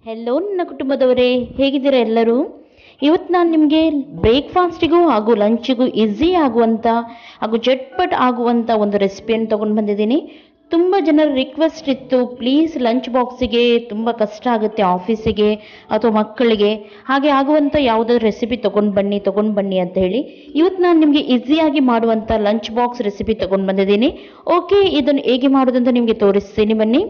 Hello ನನ್ನ ಕುಟುಂಬದವರೇ, ಹೇಗಿದ್ದೀರಾ ಎಲ್ಲರೂ? ಇವತ್ತು ನಾನು ನಿಮಗೆ ಬ್ರೇಕ್ಫಾಸ್ಟಿಗೂ ಹಾಗೂ ಲಂಚಿಗೂ ಈಸಿ ಆಗುವಂಥ ಹಾಗೂ ಜಟ್ಪಟ್ ಆಗುವಂಥ ಒಂದು ರೆಸಿಪಿಯನ್ನು ತೊಗೊಂಡು ಬಂದಿದ್ದೀನಿ. ತುಂಬ ಜನರ ರಿಕ್ವೆಸ್ಟ್ ಇತ್ತು, ಪ್ಲೀಸ್ ಲಂಚ್ ಬಾಕ್ಸಿಗೆ ತುಂಬ ಕಷ್ಟ ಆಗುತ್ತೆ, ಆಫೀಸಿಗೆ ಅಥವಾ ಮಕ್ಕಳಿಗೆ, ಹಾಗೆ ಆಗುವಂಥ ಯಾವುದಾದ್ರು ರೆಸಿಪಿ ತೊಗೊಂಡು ಬನ್ನಿ ಅಂತ ಹೇಳಿ ಇವತ್ತು ನಾನು ನಿಮಗೆ ಈಸಿಯಾಗಿ ಮಾಡುವಂಥ ಲಂಚ್ ಬಾಕ್ಸ್ ರೆಸಿಪಿ ತೊಗೊಂಡು ಬಂದಿದ್ದೀನಿ. ಓಕೆ, ಇದನ್ನು ಹೇಗೆ ಮಾಡೋದಂತ ನಿಮಗೆ ತೋರಿಸ್ತೀನಿ ಬನ್ನಿ.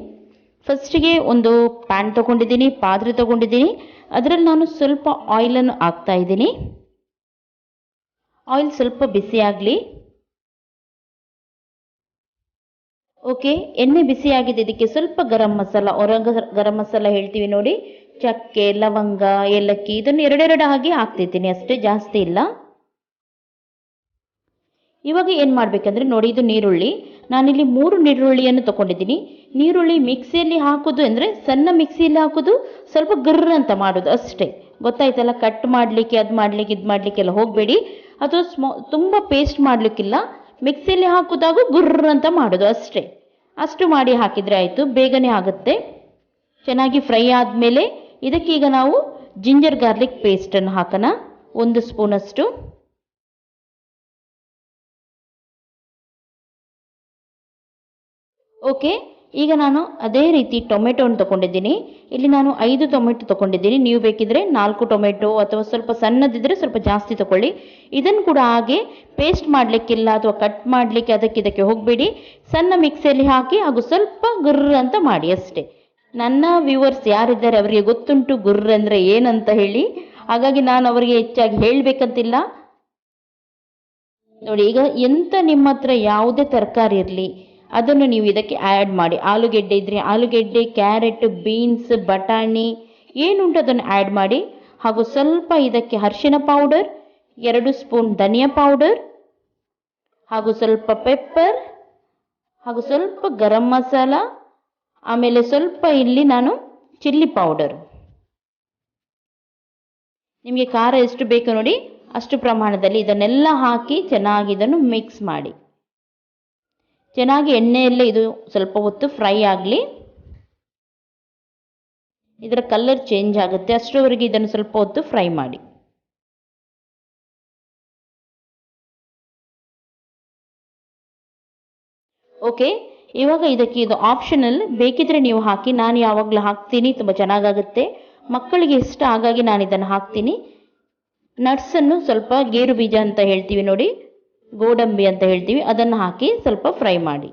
ಫಸ್ಟಿಗೆ ಒಂದು ಪ್ಯಾನ್ ತೊಗೊಂಡಿದ್ದೀನಿ, ಪಾತ್ರೆ ತೊಗೊಂಡಿದ್ದೀನಿ. ಅದರಲ್ಲಿ ನಾನು ಸ್ವಲ್ಪ ಆಯಿಲನ್ನು ಹಾಕ್ತಾ ಇದ್ದೀನಿ. ಆಯಿಲ್ ಸ್ವಲ್ಪ ಬಿಸಿ ಆಗಲಿ. ಓಕೆ, ಎಣ್ಣೆ ಬಿಸಿ ಆಗಿದೆ. ಇದಕ್ಕೆ ಸ್ವಲ್ಪ ಗರಂ ಮಸಾಲ, ಗರಂ ಮಸಾಲ ಹೇಳ್ತೀವಿ ನೋಡಿ, ಚಕ್ಕೆ, ಲವಂಗ, ಏಲಕ್ಕಿ, ಇದನ್ನು ಎರಡೆರಡು ಹಾಕಿ ಹಾಕ್ತಿದ್ದೀನಿ ಅಷ್ಟೇ, ಜಾಸ್ತಿ ಇಲ್ಲ. ಇವಾಗ ಏನು ಮಾಡಬೇಕಂದ್ರೆ ನೋಡಿ, ಇದು ನೀರುಳ್ಳಿ. ನಾನಿಲ್ಲಿ 3 ನೀರುಳ್ಳಿಯನ್ನು ತೊಗೊಂಡಿದ್ದೀನಿ. ನೀರುಳ್ಳಿ ಮಿಕ್ಸಿಯಲ್ಲಿ ಹಾಕೋದು ಅಂದರೆ ಸಣ್ಣ ಮಿಕ್ಸಿಯಲ್ಲಿ ಹಾಕೋದು, ಸ್ವಲ್ಪ ಗರ್ರ ಅಂತ ಮಾಡೋದು ಅಷ್ಟೇ, ಗೊತ್ತಾಯ್ತಲ್ಲ. ಕಟ್ ಮಾಡಲಿಕ್ಕೆ ಅದು ಮಾಡಲಿಕ್ಕೆ ಇದು ಮಾಡಲಿಕ್ಕೆಲ್ಲ ಹೋಗಬೇಡಿ, ಅಥವಾ ತುಂಬ ಪೇಸ್ಟ್ ಮಾಡಲಿಕ್ಕಿಲ್ಲ. ಮಿಕ್ಸಿಯಲ್ಲಿ ಹಾಕೋದಾಗ ಗುರ್ರ ಅಂತ ಮಾಡೋದು ಅಷ್ಟೇ. ಅಷ್ಟು ಮಾಡಿ ಹಾಕಿದರೆ ಆಯಿತು, ಬೇಗನೆ ಆಗುತ್ತೆ. ಚೆನ್ನಾಗಿ ಫ್ರೈ ಆದಮೇಲೆ ಇದಕ್ಕೀಗ ನಾವು ಜಿಂಜರ್ ಗಾರ್ಲಿಕ್ ಪೇಸ್ಟನ್ನು ಹಾಕೋಣ, 1 ಸ್ಪೂನಷ್ಟು. ಓಕೆ, ಈಗ ನಾನು ಅದೇ ರೀತಿ ಟೊಮೆಟೊವನ್ನು ತೊಗೊಂಡಿದ್ದೀನಿ. ಇಲ್ಲಿ ನಾನು 5 ಟೊಮೆಟೊ ತೊಗೊಂಡಿದ್ದೀನಿ. ನೀವು ಬೇಕಿದ್ರೆ 4 ಟೊಮೆಟೊ ಅಥವಾ ಸ್ವಲ್ಪ ಸಣ್ಣದಿದ್ದರೆ ಸ್ವಲ್ಪ ಜಾಸ್ತಿ ತೊಗೊಳ್ಳಿ. ಇದನ್ನು ಕೂಡ ಹಾಗೆ ಪೇಸ್ಟ್ ಮಾಡಲಿಕ್ಕಿಲ್ಲ ಅಥವಾ ಕಟ್ ಮಾಡಲಿಕ್ಕೆ ಇದಕ್ಕೆ ಹೋಗಬೇಡಿ. ಸಣ್ಣ ಮಿಕ್ಸಿಯಲ್ಲಿ ಹಾಕಿ ಹಾಗೂ ಸ್ವಲ್ಪ ಗುರ್ರ ಅಂತ ಮಾಡಿ ಅಷ್ಟೇ. ನನ್ನ ವ್ಯೂವರ್ಸ್ ಯಾರಿದ್ದಾರೆ ಅವರಿಗೆ ಗೊತ್ತುಂಟು ಗುರ್ರ ಅಂದರೆ ಏನಂತ ಹೇಳಿ, ಹಾಗಾಗಿ ನಾನು ಅವರಿಗೆ ಹೆಚ್ಚಾಗಿ ಹೇಳಬೇಕಂತಿಲ್ಲ. ನೋಡಿ, ಈಗ ಎಂತ ನಿಮ್ಮ ಹತ್ರ ಯಾವುದೇ ತರಕಾರಿ ಇರಲಿ ಅದನ್ನು ನೀವು ಇದಕ್ಕೆ ಆ್ಯಡ್ ಮಾಡಿ. ಆಲೂಗೆಡ್ಡೆ ಇದ್ದರೆ ಆಲೂಗೆಡ್ಡೆ, ಕ್ಯಾರೆಟ್, ಬೀನ್ಸ್, ಬಟಾಣಿ ಏನುಂಟು ಅದನ್ನು ಆ್ಯಡ್ ಮಾಡಿ. ಹಾಗೂ ಸ್ವಲ್ಪ ಇದಕ್ಕೆ ಅರಿಶಿನ ಪೌಡರ್, 2 ಸ್ಪೂನ್ ಧನಿಯಾ ಪೌಡರ್, ಹಾಗೂ ಸ್ವಲ್ಪ ಪೆಪ್ಪರ್, ಹಾಗೂ ಸ್ವಲ್ಪ ಗರಂ ಮಸಾಲ, ಆಮೇಲೆ ಸ್ವಲ್ಪ ಇಲ್ಲಿ ನಾನು ಚಿಲ್ಲಿ ಪೌಡರ್. ನಿಮಗೆ ಖಾರ ಎಷ್ಟು ಬೇಕು ನೋಡಿ ಅಷ್ಟು ಪ್ರಮಾಣದಲ್ಲಿ ಇದನ್ನೆಲ್ಲ ಹಾಕಿ ಚೆನ್ನಾಗಿ ಇದನ್ನು ಮಿಕ್ಸ್ ಮಾಡಿ. ಚೆನ್ನಾಗಿ ಎಣ್ಣೆಯಲ್ಲೇ ಇದು ಸ್ವಲ್ಪ ಹೊತ್ತು ಫ್ರೈ ಆಗಲಿ. ಇದರ ಕಲರ್ ಚೇಂಜ್ ಆಗುತ್ತೆ, ಅಷ್ಟರವರೆಗೆ ಇದನ್ನು ಸ್ವಲ್ಪ ಹೊತ್ತು ಫ್ರೈ ಮಾಡಿ. ಓಕೆ, ಇವಾಗ ಇದಕ್ಕೆ ಇದು ಆಪ್ಷನಲ್, ಬೇಕಿದ್ರೆ ನೀವು ಹಾಕಿ. ನಾನು ಯಾವಾಗಲೂ ಹಾಕ್ತೀನಿ, ತುಂಬ ಚೆನ್ನಾಗಾಗುತ್ತೆ, ಮಕ್ಕಳಿಗೆ ಇಷ್ಟ, ಹಾಗಾಗಿ ನಾನು ಇದನ್ನು ಹಾಕ್ತೀನಿ. ನಟ್ಸನ್ನು ಸ್ವಲ್ಪ ಗೇರು ಬೀಜ ಅಂತ ಹೇಳ್ತೀವಿ ನೋಡಿ, ಗೋಡಂಬಿ ಅಂತ ಹೇಳ್ತೀವಿ, ಅದನ್ನು ಹಾಕಿ ಸ್ವಲ್ಪ ಫ್ರೈ ಮಾಡಿ.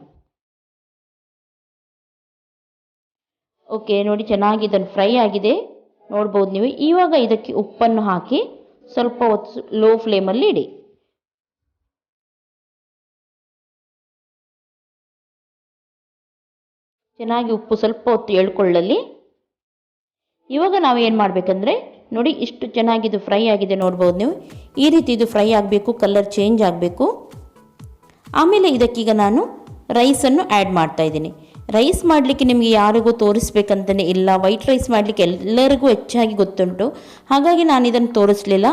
ಓಕೆ, ನೋಡಿ ಚೆನ್ನಾಗಿ ಇದನ್ನು ಫ್ರೈ ಆಗಿದೆ, ನೋಡ್ಬೋದು ನೀವು. ಇವಾಗ ಇದಕ್ಕೆ ಉಪ್ಪನ್ನು ಹಾಕಿ ಸ್ವಲ್ಪ ಹೊತ್ತು ಲೋ ಫ್ಲೇಮಲ್ಲಿ ಇಡಿ. ಚೆನ್ನಾಗಿ ಉಪ್ಪು ಸ್ವಲ್ಪ ಹೊತ್ತು ಎಳ್ಕೊಳ್ಳಲಿ. ಇವಾಗ ನಾವು ಏನು ಮಾಡಬೇಕಂದ್ರೆ ನೋಡಿ, ಇಷ್ಟು ಚೆನ್ನಾಗಿದು ಫ್ರೈ ಆಗಿದೆ, ನೋಡ್ಬೋದು ನೀವು. ಈ ರೀತಿ ಇದು ಫ್ರೈ ಆಗಬೇಕು, ಕಲರ್ ಚೇಂಜ್ ಆಗಬೇಕು. ಆಮೇಲೆ ಇದಕ್ಕೀಗ ನಾನು ರೈಸನ್ನು ಆ್ಯಡ್ ಮಾಡ್ತಾ ಇದ್ದೀನಿ. ರೈಸ್ ಮಾಡಲಿಕ್ಕೆ ನಿಮಗೆ ಯಾರಿಗೂ ತೋರಿಸ್ಬೇಕಂತಲೇ ಇಲ್ಲ, ವೈಟ್ ರೈಸ್ ಮಾಡಲಿಕ್ಕೆ ಎಲ್ಲರಿಗೂ ಹೆಚ್ಚಾಗಿ ಗೊತ್ತುಂಟು, ಹಾಗಾಗಿ ನಾನು ಇದನ್ನು ತೋರಿಸಲಿಲ್ಲ.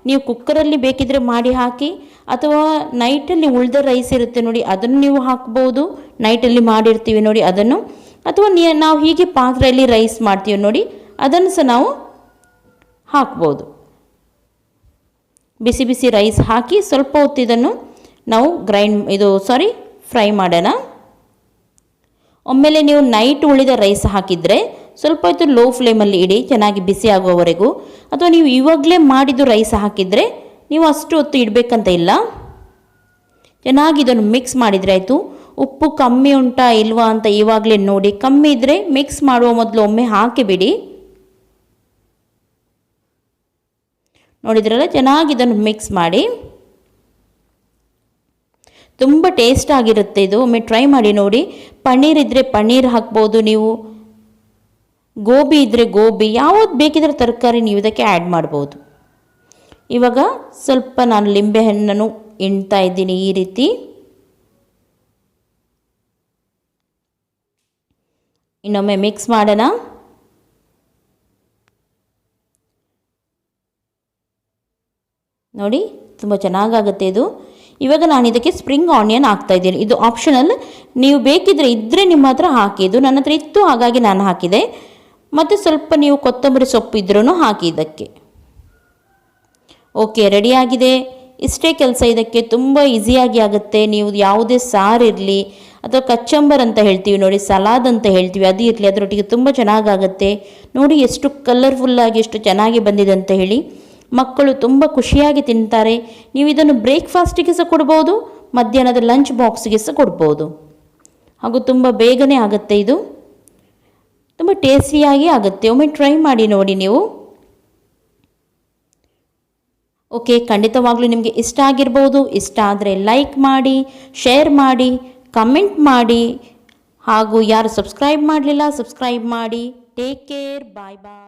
ನೀವು ಕುಕ್ಕರಲ್ಲಿ ಬೇಕಿದ್ರೆ ಮಾಡಿ ಹಾಕಿ, ಅಥವಾ ನೈಟಲ್ಲಿ ಉಳಿದ ರೈಸ್ ಇರುತ್ತೆ ನೋಡಿ, ಅದನ್ನು ನೀವು ಹಾಕ್ಬೋದು. ನೈಟಲ್ಲಿ ಮಾಡಿರ್ತೀವಿ ನೋಡಿ ಅದನ್ನು, ಅಥವಾ ನಾವು ಹೀಗೆ ಪಾತ್ರೆಯಲ್ಲಿ ರೈಸ್ ಮಾಡ್ತೀವಿ ನೋಡಿ, ಅದನ್ನು ಸಹ ನಾವು ಹಾಕ್ಬೋದು. ಬಿಸಿ ಬಿಸಿ ರೈಸ್ ಹಾಕಿ ಸ್ವಲ್ಪ ಹೊತ್ತು ಇದನ್ನು ನಾವು ಫ್ರೈ ಮಾಡೋಣ. ಒಮ್ಮೆಲೆ ನೀವು ನೈಟ್ ಉಳಿದ ರೈಸ್ ಹಾಕಿದರೆ ಸ್ವಲ್ಪ ಹೊತ್ತು ಲೋ ಫ್ಲೇಮಲ್ಲಿ ಇಡಿ, ಚೆನ್ನಾಗಿ ಬಿಸಿ ಆಗುವವರೆಗೂ. ಅಥವಾ ನೀವು ಇವಾಗಲೇ ಮಾಡಿದ್ದು ರೈಸ್ ಹಾಕಿದರೆ ನೀವು ಅಷ್ಟು ಹೊತ್ತು ಇಡಬೇಕಂತ ಇಲ್ಲ. ಚೆನ್ನಾಗಿ ಇದನ್ನು ಮಿಕ್ಸ್ ಮಾಡಿದರೆ ಆಯಿತು. ಉಪ್ಪು ಕಮ್ಮಿ ಉಂಟಾ ಇಲ್ವಾ ಅಂತ ಇವಾಗಲೇ ನೋಡಿ, ಕಮ್ಮಿ ಇದ್ದರೆ ಮಿಕ್ಸ್ ಮಾಡುವ ಮೊದಲು ಒಮ್ಮೆ ಹಾಕಿಬಿಡಿ. ನೋಡಿದ್ರಲ್ಲ, ಚೆನ್ನಾಗಿ ಇದನ್ನು ಮಿಕ್ಸ್ ಮಾಡಿ. ತುಂಬ ಟೇಸ್ಟ್ ಆಗಿರುತ್ತೆ ಇದು, ಒಮ್ಮೆ ಟ್ರೈ ಮಾಡಿ ನೋಡಿ. ಪನ್ನೀರ್ ಇದ್ದರೆ ಪನ್ನೀರ್ ಹಾಕ್ಬೋದು ನೀವು, ಗೋಬಿ ಇದ್ದರೆ ಗೋಬಿ, ಯಾವುದು ಬೇಕಿದ್ರೆ ತರಕಾರಿ ನೀವು ಇದಕ್ಕೆ ಆ್ಯಡ್ ಮಾಡ್ಬೋದು. ಇವಾಗ ಸ್ವಲ್ಪ ನಾನು ಲಿಂಬೆಹಣ್ಣನ್ನು ಹಿಂಡ್ತಾ ಇದ್ದೀನಿ ಈ ರೀತಿ. ಇನ್ನೊಮ್ಮೆ ಮಿಕ್ಸ್ ಮಾಡೋಣ. ನೋಡಿ, ತುಂಬ ಚೆನ್ನಾಗಾಗುತ್ತೆ ಇದು. ಇವಾಗ ನಾನು ಇದಕ್ಕೆ ಸ್ಪ್ರಿಂಗ್ ಆನಿಯನ್ ಹಾಕ್ತಾ ಇದ್ದೀನಿ. ಇದು ಆಪ್ಷನಲ್, ನೀವು ಬೇಕಿದ್ರೆ ಇದ್ದರೆ ನಿಮ್ಮ ಹತ್ರ ಹಾಕಿ. ಇದು ನನ್ನ ಹತ್ರ ಇತ್ತು, ಹಾಗಾಗಿ ನಾನು ಹಾಕಿದೆ. ಮತ್ತು ಸ್ವಲ್ಪ ನೀವು ಕೊತ್ತಂಬರಿ ಸೊಪ್ಪು ಇದ್ರೂ ಹಾಕಿ ಇದಕ್ಕೆ. ಓಕೆ, ರೆಡಿಯಾಗಿದೆ. ಇಷ್ಟೇ ಕೆಲಸ. ಇದಕ್ಕೆ ತುಂಬ ಈಸಿಯಾಗಿ ಆಗುತ್ತೆ. ನೀವು ಯಾವುದೇ ಸಾರಿರಲಿ ಅಥವಾ ಕಚ್ಚಂಬರ್ ಅಂತ ಹೇಳ್ತೀವಿ ನೋಡಿ, ಸಲಾದ್ ಅಂತ ಹೇಳ್ತೀವಿ, ಅದು ಇರಲಿ, ಅದರೊಟ್ಟಿಗೆ ತುಂಬ ಚೆನ್ನಾಗಾಗುತ್ತೆ. ನೋಡಿ ಎಷ್ಟು ಕಲರ್ಫುಲ್ಲಾಗಿ ಎಷ್ಟು ಚೆನ್ನಾಗಿ ಬಂದಿದೆ ಅಂತ ಹೇಳಿ. ಮಕ್ಕಳು ತುಂಬ ಖುಷಿಯಾಗಿ ತಿಂತಾರೆ. ನೀವು ಇದನ್ನು ಬ್ರೇಕ್ಫಾಸ್ಟಿಗೆ ಸಹ ಕೊಡ್ಬೋದು, ಮಧ್ಯಾಹ್ನದ ಲಂಚ್ ಬಾಕ್ಸ್ಗೆ ಸಹ ಕೊಡ್ಬೋದು. ಹಾಗೂ ತುಂಬ ಬೇಗನೆ ಆಗುತ್ತೆ. ಇದು ತುಂಬ ಟೇಸ್ಟಿಯಾಗಿ ಆಗುತ್ತೆ. ಒಮ್ಮೆ ಟ್ರೈ ಮಾಡಿ ನೋಡಿ ನೀವು. ಓಕೆ, ಖಂಡಿತವಾಗ್ಲೂ ನಿಮಗೆ ಇಷ್ಟ ಆಗಿರ್ಬೋದು. ಇಷ್ಟ ಆದರೆ ಲೈಕ್ ಮಾಡಿ, ಶೇರ್ ಮಾಡಿ, ಕಮೆಂಟ್ ಮಾಡಿ, ಹಾಗೂ ಯಾರು ಸಬ್ಸ್ಕ್ರೈಬ್ ಮಾಡಲಿಲ್ಲ ಸಬ್ಸ್ಕ್ರೈಬ್ ಮಾಡಿ. Take care. ಬಾಯ್ ಬಾಯ್.